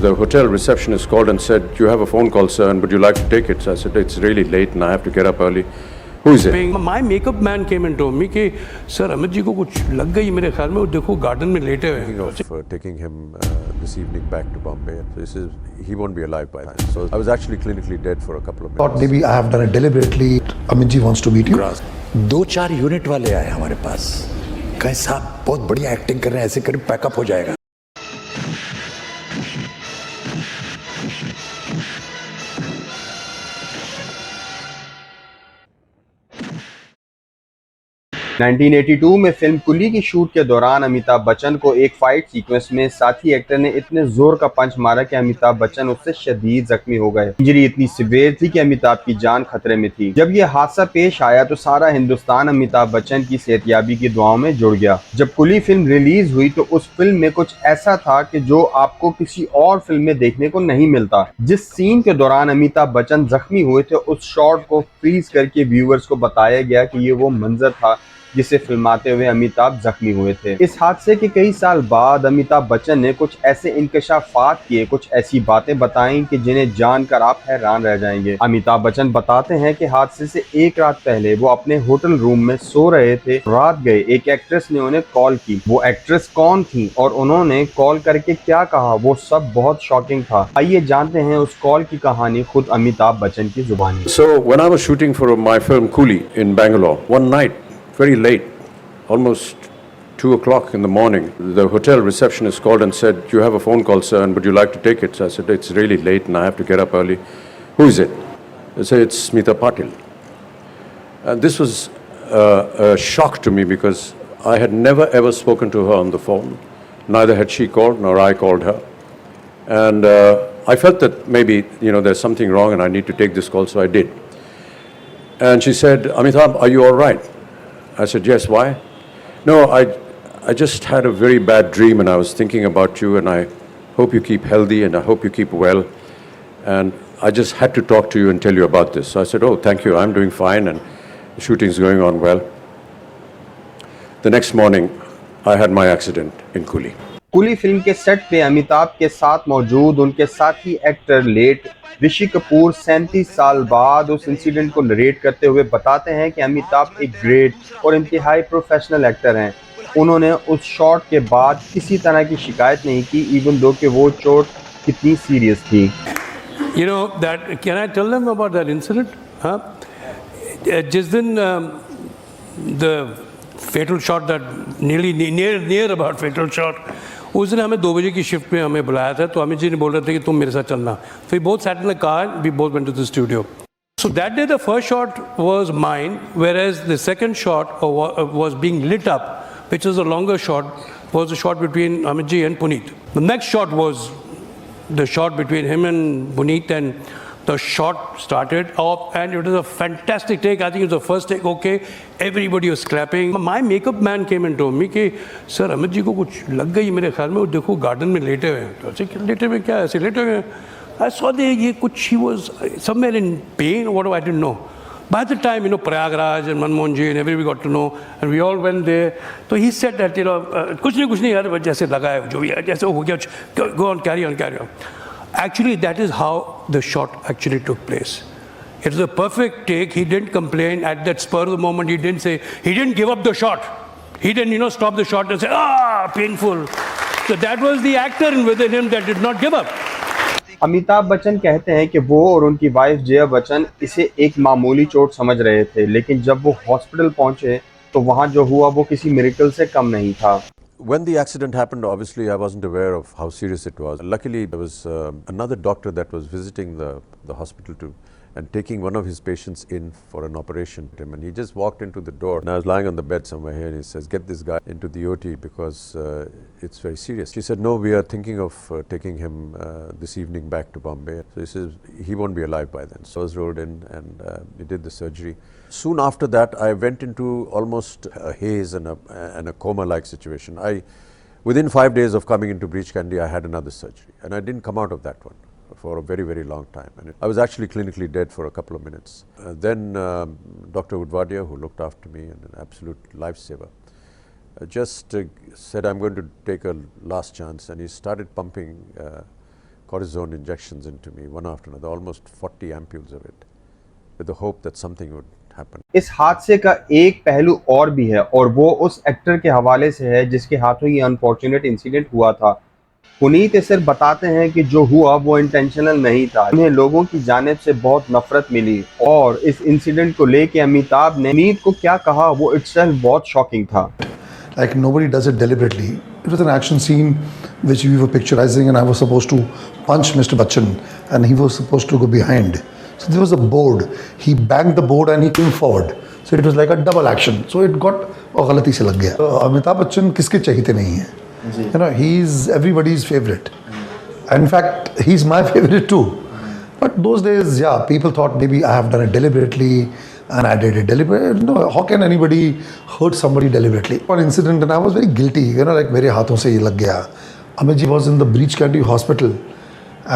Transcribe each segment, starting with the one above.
The hotel receptionist called and said, "You have a phone call, sir, and would you like to take it?" So I said, "It's really late and I have to get up early." Who is it? My makeup man came and told me कि sir Amit ji को कुछ लग गई मेरे ख्याल में, वो देखो गार्डन में लेटे हुए हैं. Of taking him this evening back to Bombay. So he won't be alive by then. So I was actually clinically dead for a couple of minutes. Thought maybe I have done it deliberately. Amit ji wants to meet you. 2-4 unit वाले आए हमारे पास, कहे साहब बहुत बढ़िया acting कर रहे हैं, ऐसे करीब पैकअप हो जाएगा. (1982) में फिल्म कुली की शूट के दौरान अमिताभ बच्चन को एक फाइट सीक्वेंस में साथी एक्टर ने इतने जोर का पंच मारा कि अमिताभ बच्चन उससे शदीद जख्मी हो गए. इंजरी इतनी सीवियर थी कि अमिताभ की जान खतरे में थी. जब यह हादसा पेश आया तो सारा हिंदुस्तान अमिताभ बच्चन की सेहतयाबी की दुआओं में जुड़ गया. जब कुली फिल्म रिलीज हुई तो उस फिल्म में कुछ ऐसा था कि जो आपको किसी और फिल्म में देखने को नहीं मिलता. जिस सीन के दौरान अमिताभ बच्चन जख्मी हुए थे, उस शॉट को फ्रीज करके व्यूअर्स को बताया गया कि ये वो मंजर था जिसे फिल्माते हुए अमिताभ जख्मी हुए थे. इस हादसे के कई साल बाद अमिताभ बच्चन ने कुछ ऐसे इंकशाफात किए, कुछ ऐसी बातें बताई कि जिन्हें जानकर आप हैरान रह जाएंगे. अमिताभ बच्चन बताते हैं कि हादसे से एक रात पहले वो अपने होटल रूम में सो रहे थे. रात गए एक एक्ट्रेस ने उन्हें कॉल की. वो एक्ट्रेस कौन थी और उन्होंने कॉल करके क्या कहा, वो सब बहुत शॉकिंग था. आइए जानते हैं उस कॉल की कहानी खुद अमिताभ बच्चन की जुबानी. So when I was shooting for my film Coolie in Bangalore, one night, very late, almost 2 o'clock in the morning, the hotel receptionist called and said, "You have a phone call, sir, and would you like to take it?" So I said, "It's really late and I have to get up early." Who is it? They said, "It's Smita Patil." And this was a shock to me because I had never ever spoken to her on the phone. Neither had she called nor I called her. And I felt that maybe, there's something wrong and I need to take this call, so I did. And she said, "Amitabh, are you all right?" I said, "Yes, why?" "No, I just had a very bad dream and I was thinking about you and I hope you keep healthy and I hope you keep well. And I just had to talk to you and tell you about this." So I said, "Oh, thank you. I'm doing fine and the shooting's going on well." The next morning, I had my accident in Coolie. Coolie film के set पे अमिताभ के साथ मौजूद उनके साथी actor late Rishi Kapoor 37 साल बाद उस इंसिडेंट को नरेट करते हुए बताते हैं कि अमिताभ एक ग्रेट और इंतहाई प्रोफेशनल एक्टर हैं. उन्होंने उस शॉट के बाद किसी तरह की शिकायत नहीं की, इवन दो कि वो चोट कितनी सीरियस थी. Can I tell them about that incident? जिस दिन the fatal shot, that near about fatal shot, उस दिन हमें 2 बजे की शिफ्ट में हमें बुलाया था. तो अमित जी ने बोल रहे थे कि तुम मेरे साथ चलना. तो we both sat in the car and we both went to the studio. So that day the first shot was mine, whereas the second shot was being lit up, which was a longer shot, was a shot between Amit ji and Puneet. The next shot was the shot between him and Puneet, and the shot started off and it was a fantastic take. I think it was the first take. Okay, everybody was clapping. My makeup man came and told me कि sir Amit ji को कुछ लग गई मेरे ख्याल में, वो देखो गार्डन में लेटे हुए हैं. तो ऐसे लेटे हुए क्या, ऐसे लेटे हुए हैं. I saw ये कुछ, she was somewhere in pain or whatever, I didn't know. By the time, Prayagraj and Manmohan ji and everybody got to know, and we all went there. So he said that, कुछ नहीं यार, जैसे लगा है, जो भी है, जैसे हो गया, go on, carry on. Actually, that is how the shot actually took place. It was a perfect take. He didn't complain at that spur of the moment. He didn't give up the shot. He didn't, stop the shot and say, painful. So that was the actor within him that did not give up. Amitabh Bachchan कहते हैं कि वो और उनकी wife Jaya Bachchan इसे एक मामूली चोट समझ रहे थे, लेकिन जब वो हॉस्पिटल पहुंचे तो वहां जो हुआ वो किसी मिरेकल से कम नहीं था. When the accident happened, obviously I wasn't aware of how serious it was. Luckily, there was another doctor that was visiting the hospital and taking one of his patients in for an operation. And he just walked into the door, and I was lying on the bed somewhere here, and he says, "Get this guy into the OT because it's very serious." She said, "No, we are thinking of taking him this evening back to Bombay." So he says, "He won't be alive by then." So I was rolled in and we did the surgery. Soon after that, I went into almost a haze and a coma-like situation. Within 5 days of coming into breech candy, I had another surgery, and I didn't come out of that one for a very, very long time. And I was actually clinically dead for a couple of minutes. Then Dr. Udvadia, who looked after me and an absolute lifesaver, just said, "I'm going to take a last chance." And he started pumping cortisone injections into me, one after another, almost 40 ampules of it, with the hope that something would happen. इस हादसे का एक पहलू और भी है और वो उस एक्टर के हवाले से है जिसके हाथों ये अनफॉर्चुनेट इंसिडेंट हुआ था। पुनीत इसर बताते हैं कि जो हुआ वो इंटेंशनल नहीं था, उन्हें लोगों की जानिब से बहुत नफरत मिली और इस इंसिडेंट को लेके अमिताभ ने पुनीत को क्या कहा वो इटसेल्फ बहुत शॉकिंग था। Like nobody does it deliberately. It was an action scene which we were picturizing, and I was supposed to punch Mr. Bachchan, and he was supposed to go behind. So there was a board. He banged the board and he came forward. So it was like a double action. So it got गलती से लग गया। अमिताभ बच्चन किसके चहीते नहीं हैं? You know, he's everybody's favorite. In fact, he's my favorite too. But those days, yeah, people thought maybe I have done it deliberately. And I did it deliberately. No, how can anybody hurt somebody deliberately? One incident, and I was very guilty. You know, like मेरे हाथों से ये लग गया. Amit ji was in the Breach Candy Hospital,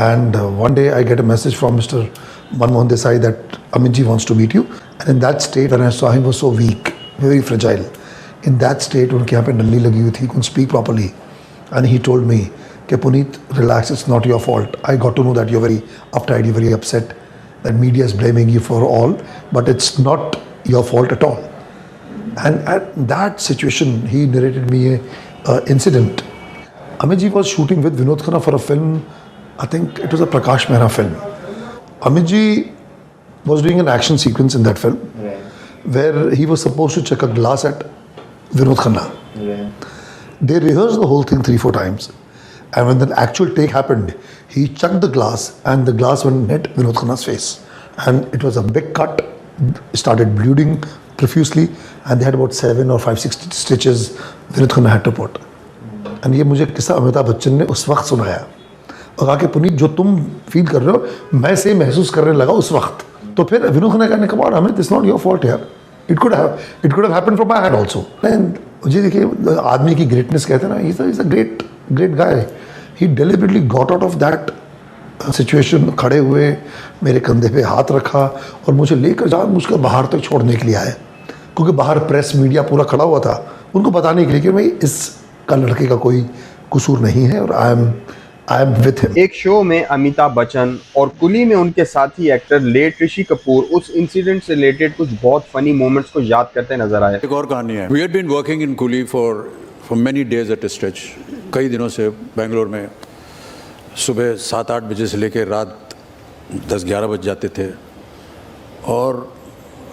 and one day I get a message from Mr. Manmohan Desai that Amit ji wants to meet you. And in that state, when I saw him, was so weak, very fragile. In that state, उनके यहाँ पे नली लगी हुई थी, couldn't speak properly, and he told me, "कि Puneet, relax, it's not your fault. I got to know that you're very uptight, you're very upset. That media is blaming you for all, but it's not your fault at all." And at that situation, he narrated me a incident. Amit ji was shooting with Vinod Khanna for a film. I think it was a Prakash Mehra film. Amit ji was doing an action sequence in that film, where he was supposed to chuck a glass at Vinod Khanna. They rehearsed the whole thing 3-4 times. And when the actual take happened, he chucked the glass and the glass went and hit Vinod Khanna's face. And it was a big cut, started bleeding profusely, and they had about 7 or 5, 6 stitches Vinod Khanna had to put. And ये मुझे किस्सा अमिताभ बच्चन ने उस वक्त सुनाया और कहा कि पुनीत जो तुम फील कर रहे हो मैं से महसूस करने लगा उस वक्त। तो फिर विनोद खन्ना कहने के बाद Amit it's not your fault यार, it could have happened from my hand also. And मुझे देखिए आदमी की ग्रेटनेस कहते हैं ना, is a great guy. He deliberately got out of that situation, खड़े हुए मेरे कंधे पे हाथ रखा और मुझे लेकर जा मुझको बाहर तक छोड़ने के लिए आए, क्योंकि बाहर प्रेस मीडिया पूरा खड़ा हुआ था उनको बताने के लिए कि भाई इसका लड़के का कोई कसूर नहीं है और आई एम विथ हिम। एक शो में अमिताभ बच्चन और कुली में उनके साथी एक्टर लेट ऋषि कपूर उस इंसिडेंट से रिलेटेड कुछ बहुत फनी मोमेंट्स को याद करते नजर आए। एक और कहानी है। We had been working in Coolie for many days at a stretch. कई दिनों से बेंगलोर में सुबह 7-8 बजे से लेकर रात 10-11 बज जाते थे और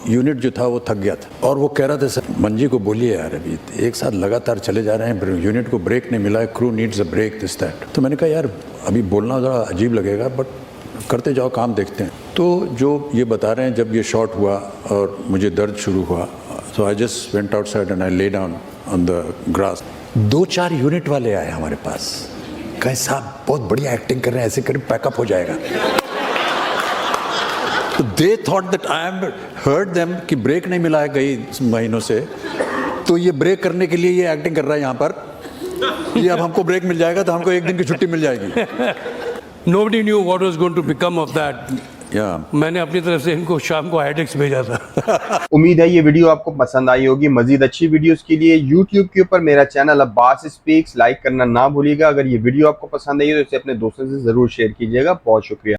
यूनिट जो था वो थक गया था और वो कह रहा था सर मंजी को बोलिए यार अभी एक साथ लगातार चले जा रहे हैं, यूनिट को ब्रेक नहीं मिला है, crew needs a break this that. तो मैंने कहा यार अभी बोलना ज़रा अजीब लगेगा बट करते जाओ, काम देखते हैं। तो जो ये बता रहे हैं जब ये शॉट हुआ और मुझे दर्द शुरू हुआ, so I just went outside and I lay down on the grass. 2-4 unit वाले आए हमारे पास, कहे साहब बहुत बढ़िया एक्टिंग कर रहे हैं, ऐसे करें पैकअप हो जाएगा। They thought that I am heard them कि ब्रेक नहीं मिला है कई महीनों से, तो ये ब्रेक करने के लिए ये एक्टिंग कर रहा है यहाँ पर, ये अब हमको ब्रेक मिल जाएगा तो हमको एक दिन की छुट्टी मिल जाएगी। Nobody knew what was going to become of that. मैंने अपनी तरफ से इनको शाम को हेडेक्स भेजा था। उम्मीद है ये वीडियो आपको पसंद आई होगी। मजीद अच्छी वीडियोस के लिए YouTube के ऊपर मेरा चैनल अब्बास स्पीक्स लाइक करना ना भूलिएगा। अगर ये वीडियो आपको पसंद आई है तो इसे अपने दोस्तों से जरूर शेयर कीजिएगा। बहुत शुक्रिया।